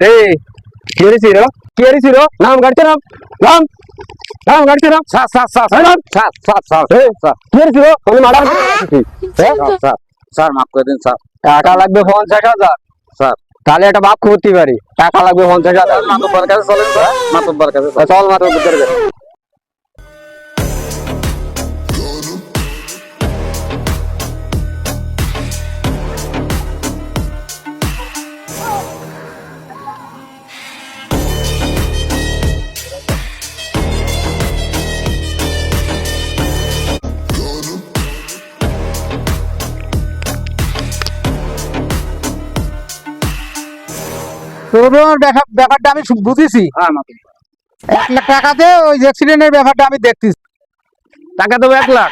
এই কি হয়েছিল নাম গাড়ছে নাম নাম নাম গাড়ছে নাম স্যার স্যার স্যার নাম স্যার স্যার স্যার স্যার কি হয়েছিল তুমি মারা স্যার স্যার মাফ করে দিন স্যার। টাকা লাগবে 50,000 স্যার তাহলে একটা বাপ করতে পারি টাকা লাগবে 50,000 মাতব্বর কাছে চলেন স্যার, মাতব্বর কাছে চলেন। চল মাত্র ভিতরে তোর ব্যাপারটা আমি বুঝেছি। হ্যাঁ মাতব্বর। 1 লাখ টাকাতে ওই অ্যাক্সিডেন্টের ব্যাপারটা আমি দেখতেছি। টাকা দেবো 1 লাখ